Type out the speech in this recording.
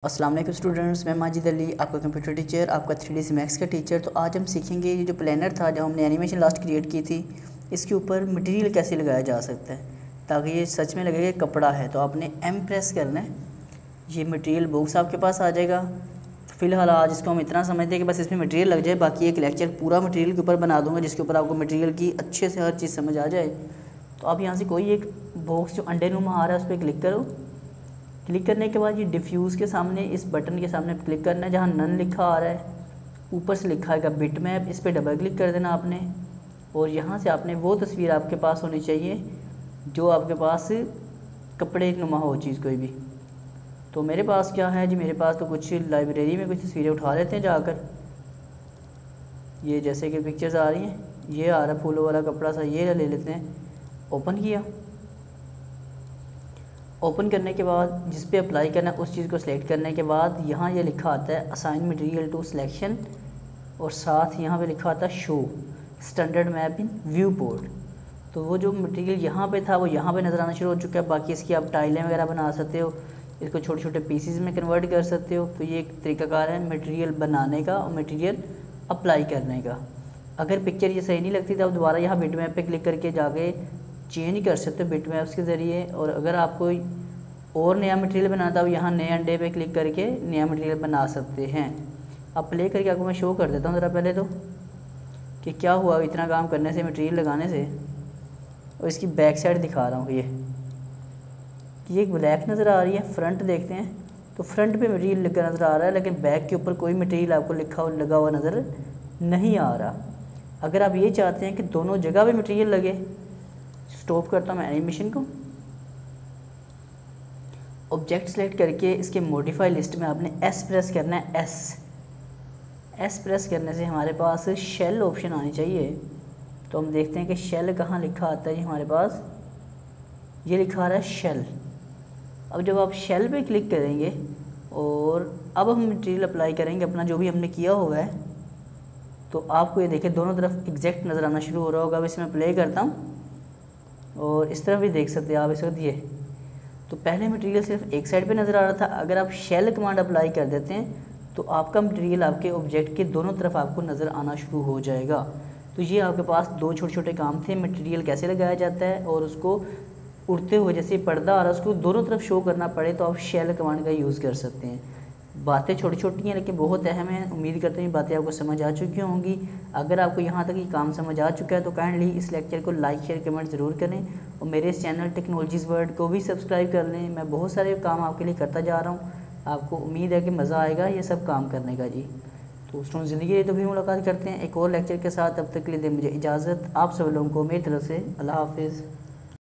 अस्सलाम वालेकुम स्टूडेंट्स, मैं माजिद अली, आपका कंप्यूटर टीचर, आपका 3D मैथ्स का टीचर। तो आज हम सीखेंगे ये जो प्लानर था, जब हमने एनिमेशन लास्ट क्रिएट की थी, इसके ऊपर मटेरियल कैसे लगाया जा सकता है ताकि ये सच में लगे कि कपड़ा है। तो आपने M प्रेस करना है, ये मटेरियल बॉक्स आपके पास आ जाएगा। फ़िलहाल आज इसको हम इतना समझते हैं कि बस इसमें मटेरियल लग जाए, बाकी एक लेक्चर पूरा मटेरियल के ऊपर बना दूँगा जिसके ऊपर आपको मटेरियल की अच्छे से हर चीज़ समझ आ जाए। तो आप यहाँ से कोई एक बॉक्स जो अंडे नुमा आ रहा है उस पर क्लिक करो। क्लिक करने के बाद ये डिफ्यूज़ के सामने इस बटन के सामने क्लिक करना है जहाँ नन लिखा आ रहा है, ऊपर से लिखा है बिट मैप, इस पर डबल क्लिक कर देना आपने। और यहाँ से आपने वो तस्वीर आपके पास होनी चाहिए जो आपके पास कपड़े नुमा हो चीज़ कोई भी। तो मेरे पास क्या है जी, मेरे पास तो कुछ लाइब्रेरी में कुछ तस्वीरें उठा लेते हैं जाकर। ये जैसे कि पिक्चर्स आ रही हैं, ये आ रहा है फूलों वाला कपड़ा सा, ये ले लेते हैं। ओपन किया, ओपन करने के बाद जिस पे अप्लाई करना है उस चीज़ को सिलेक्ट करने के बाद यहाँ ये लिखा आता है असाइन मटेरियल टू सिलेक्शन, और साथ यहाँ पे लिखा आता है शो स्टैंडर्ड मैप इन व्यू पोर्ट। तो वो जो मटेरियल यहाँ पे था वो यहाँ पे नज़र आना शुरू हो चुका है। बाकी इसकी आप टाइलें वगैरह बना सकते हो, इसको छोटे छोटे पीसीज में कन्वर्ट कर सकते हो। तो ये एक तरीकाकार है मटेरियल बनाने का और मटेरियल अप्लाई करने का। अगर पिक्चर ये सही नहीं लगती तो आप दोबारा यहाँ बिट मैप पे क्लिक करके जाके चेंज कर सकते हो बिट मैप्स के ज़रिए। और अगर आप कोई और नया मटेरियल बनाता हो, यहाँ नए अंडे पे क्लिक करके नया मटेरियल बना सकते हैं। अब प्ले करके आपको मैं शो कर देता हूँ ज़रा पहले तो कि क्या हुआ इतना काम करने से, मटेरियल लगाने से। और इसकी बैक साइड दिखा रहा हूँ, ये एक ब्लैक नज़र आ रही है। फ्रंट देखते हैं तो फ्रंट पे मटेरियल लगा नज़र आ रहा है, लेकिन बैक के ऊपर कोई मटेरियल आपको लिखा और लगा हुआ नज़र नहीं आ रहा। अगर आप ये चाहते हैं कि दोनों जगह पे मटेरियल लगे, स्टॉप करता हूँ मैं एनिमेशन को। ऑब्जेक्ट सेलेक्ट करके इसके मॉडिफाई लिस्ट में आपने एस प्रेस करना है। एस प्रेस करने से हमारे पास शेल ऑप्शन आनी चाहिए। तो हम देखते हैं कि शेल कहाँ लिखा आता है जी, हमारे पास ये लिखा आ रहा है शेल। अब जब आप शेल पे क्लिक करेंगे और अब हम मटेरियल अप्लाई करेंगे अपना जो भी हमने किया हुआ है, तो आपको ये देखिए दोनों तरफ एग्जैक्ट नज़र आना शुरू हो रहा होगा। अब इसमें प्ले करता हूँ और इस तरफ भी देख सकते हैं आप इस वक्त। ये तो पहले मटेरियल सिर्फ एक साइड पे नज़र आ रहा था, अगर आप शेल कमांड अप्लाई कर देते हैं तो आपका मटेरियल आपके ऑब्जेक्ट के दोनों तरफ आपको नज़र आना शुरू हो जाएगा। तो ये आपके पास दो छोटे छोटे काम थे, मटेरियल कैसे लगाया जाता है और उसको उड़ते हुए जैसे पर्दा आ रहा है उसको दोनों तरफ शो करना पड़े तो आप शेल कमांड का यूज़ कर सकते हैं। बातें छोटी छोटी हैं लेकिन बहुत अहम है। उम्मीद करते हैं बातें आपको समझ आ चुकी होंगी। अगर आपको यहाँ तक ये काम समझ आ चुका है तो काइंडली इस लेक्चर को लाइक शेयर कमेंट ज़रूर करें और मेरे इस चैनल टेक्नोलॉजीज़ वर्ल्ड को भी सब्सक्राइब कर लें। मैं बहुत सारे काम आपके लिए करता जा रहा हूँ, आपको उम्मीद है कि मज़ा आएगा ये सब काम करने का जी। तो दोस्तों ज़िंदगी तो फिर मुलाकात करते हैं एक और लेक्चर के साथ। तब तक के लिए दे मुझे इजाज़त। आप सब लोगों को मेरी तरफ से अल्लाह हाफिज़।